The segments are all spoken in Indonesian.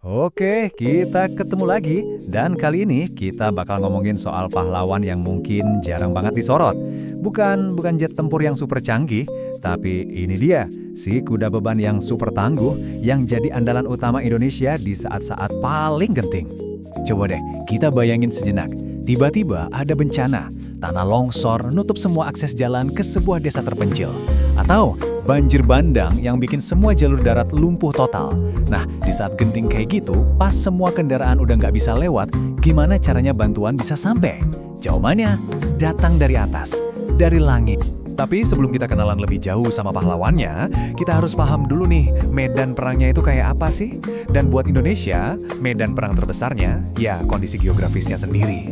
Oke, kita ketemu lagi. Dan kali ini kita bakal ngomongin soal pahlawan yang mungkin jarang banget disorot. Bukan jet tempur yang super canggih, tapi ini dia, si kuda beban yang super tangguh yang jadi andalan utama Indonesia di saat-saat paling genting. Coba deh, kita bayangin sejenak. Tiba-tiba ada bencana, tanah longsor nutup semua akses jalan ke sebuah desa terpencil. Atau banjir bandang yang bikin semua jalur darat lumpuh total. Nah, di saat genting kayak gitu, pas semua kendaraan udah nggak bisa lewat, gimana caranya bantuan bisa sampai? Jawabannya, datang dari atas, dari langit. Tapi sebelum kita kenalan lebih jauh sama pahlawannya, kita harus paham dulu nih, medan perangnya itu kayak apa sih? Dan buat Indonesia, medan perang terbesarnya, ya kondisi geografisnya sendiri.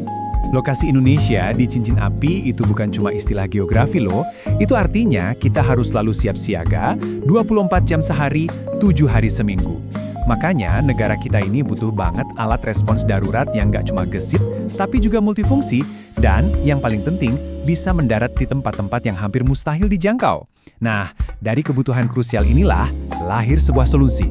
Lokasi Indonesia di cincin api itu bukan cuma istilah geografi loh, itu artinya kita harus selalu siap siaga 24 jam sehari, 7 hari seminggu. Makanya negara kita ini butuh banget alat respons darurat yang nggak cuma gesit, tapi juga multifungsi, dan yang paling penting, bisa mendarat di tempat-tempat yang hampir mustahil dijangkau. Nah, dari kebutuhan krusial inilah lahir sebuah solusi.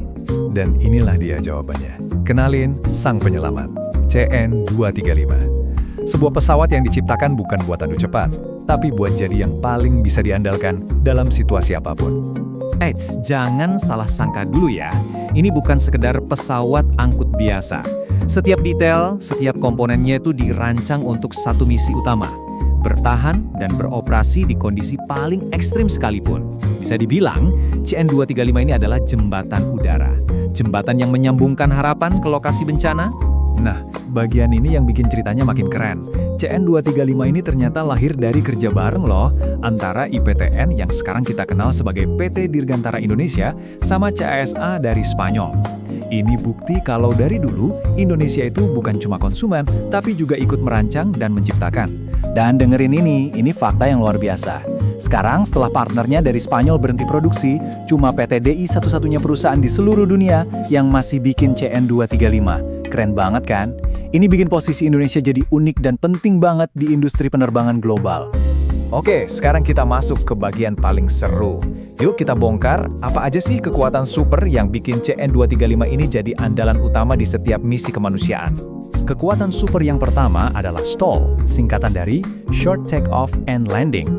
Dan inilah dia jawabannya. Kenalin sang penyelamat, CN-235. Sebuah pesawat yang diciptakan bukan buat adu cepat, tapi buat jadi yang paling bisa diandalkan dalam situasi apapun. Eits, jangan salah sangka dulu ya. Ini bukan sekedar pesawat angkut biasa. Setiap detail, setiap komponennya itu dirancang untuk satu misi utama. Bertahan dan beroperasi di kondisi paling ekstrim sekalipun. Bisa dibilang, CN-235 ini adalah jembatan udara. Jembatan yang menyambungkan harapan ke lokasi bencana. Nah, bagian ini yang bikin ceritanya makin keren. CN-235 ini ternyata lahir dari kerja bareng loh, antara IPTN yang sekarang kita kenal sebagai PT Dirgantara Indonesia sama CASA dari Spanyol. Ini bukti kalau dari dulu, Indonesia itu bukan cuma konsumen, tapi juga ikut merancang dan menciptakan. Dan dengerin ini fakta yang luar biasa. Sekarang setelah partnernya dari Spanyol berhenti produksi, cuma PT DI satu-satunya perusahaan di seluruh dunia yang masih bikin CN-235. Keren banget kan? Ini bikin posisi Indonesia jadi unik dan penting banget di industri penerbangan global. Oke, sekarang kita masuk ke bagian paling seru. Yuk kita bongkar, apa aja sih kekuatan super yang bikin CN-235 ini jadi andalan utama di setiap misi kemanusiaan? Kekuatan super yang pertama adalah STOL, singkatan dari Short Take Off and Landing.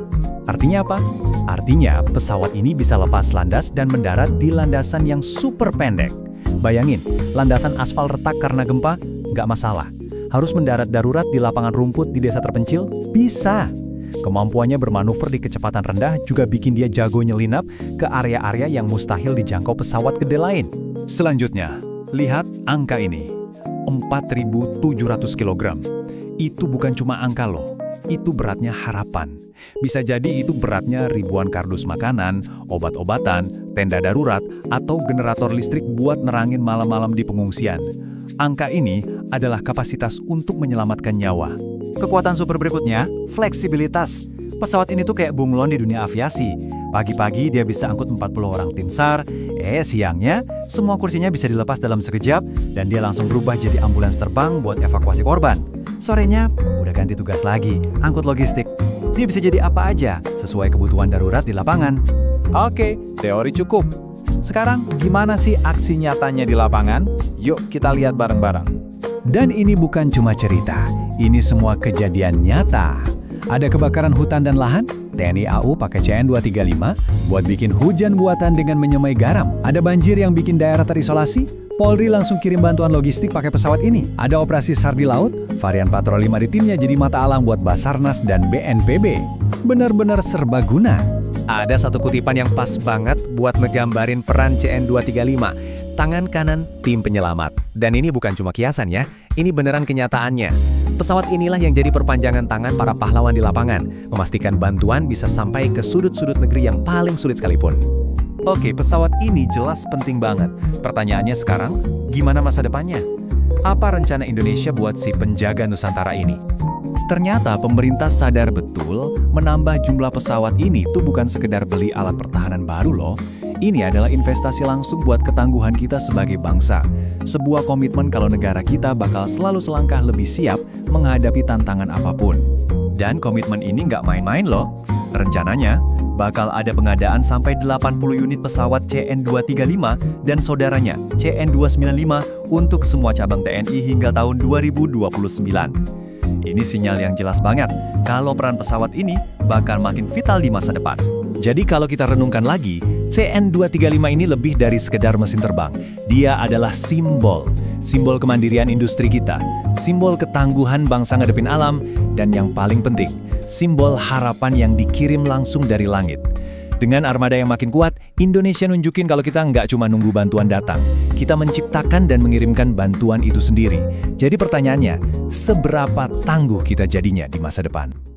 Artinya apa? Artinya pesawat ini bisa lepas landas dan mendarat di landasan yang super pendek. Bayangin, landasan aspal retak karena gempa, nggak masalah. Harus mendarat darurat di lapangan rumput di desa terpencil? Bisa! Kemampuannya bermanuver di kecepatan rendah juga bikin dia jago nyelinap ke area-area yang mustahil dijangkau pesawat gede lain. Selanjutnya, lihat angka ini. 4.700 kg. Itu bukan cuma angka loh, itu beratnya harapan. Bisa jadi itu beratnya ribuan kardus makanan, obat-obatan, tenda darurat, atau generator listrik buat nerangin malam-malam di pengungsian. Angka ini adalah kapasitas untuk menyelamatkan nyawa. Kekuatan super berikutnya, fleksibilitas. Pesawat ini tuh kayak bunglon di dunia aviasi. Pagi-pagi dia bisa angkut 40 orang tim SAR, siangnya semua kursinya bisa dilepas dalam sekejap dan dia langsung berubah jadi ambulans terbang buat evakuasi korban. Sorenya, udah ganti tugas lagi, angkut logistik. Dia bisa jadi apa aja, sesuai kebutuhan darurat di lapangan. Oke, teori cukup. Sekarang, gimana sih aksi nyatanya di lapangan? Yuk kita lihat bareng-bareng. Dan ini bukan cuma cerita, ini semua kejadian nyata. Ada kebakaran hutan dan lahan, TNI AU pakai CN-235 buat bikin hujan buatan dengan menyemai garam. Ada banjir yang bikin daerah terisolasi, Polri langsung kirim bantuan logistik pakai pesawat ini. Ada operasi SAR di laut, varian patroli maritimnya jadi mata alam buat Basarnas dan BNPB. Benar-benar serbaguna. Ada satu kutipan yang pas banget buat ngegambarin peran CN-235. Tangan kanan tim penyelamat. Dan ini bukan cuma kiasan ya, ini beneran kenyataannya. Pesawat inilah yang jadi perpanjangan tangan para pahlawan di lapangan, memastikan bantuan bisa sampai ke sudut-sudut negeri yang paling sulit sekalipun. Oke, pesawat ini jelas penting banget. Pertanyaannya sekarang, gimana masa depannya? Apa rencana Indonesia buat si penjaga Nusantara ini? Ternyata pemerintah sadar betul menambah jumlah pesawat ini tuh bukan sekedar beli alat pertahanan baru loh. Ini adalah investasi langsung buat ketangguhan kita sebagai bangsa. Sebuah komitmen kalau negara kita bakal selalu selangkah lebih siap menghadapi tantangan apapun. Dan komitmen ini nggak main-main loh. Rencananya, bakal ada pengadaan sampai 80 unit pesawat CN-235 dan saudaranya CN-295 untuk semua cabang TNI hingga tahun 2029. Ini sinyal yang jelas banget kalau peran pesawat ini bakal makin vital di masa depan. Jadi kalau kita renungkan lagi, CN-235 ini lebih dari sekedar mesin terbang. Dia adalah simbol kemandirian industri kita, simbol ketangguhan bangsa ngadepin alam, dan yang paling penting, simbol harapan yang dikirim langsung dari langit. Dengan armada yang makin kuat, Indonesia nunjukin kalau kita nggak cuma nunggu bantuan datang. Kita menciptakan dan mengirimkan bantuan itu sendiri. Jadi pertanyaannya, seberapa tangguh kita jadinya di masa depan?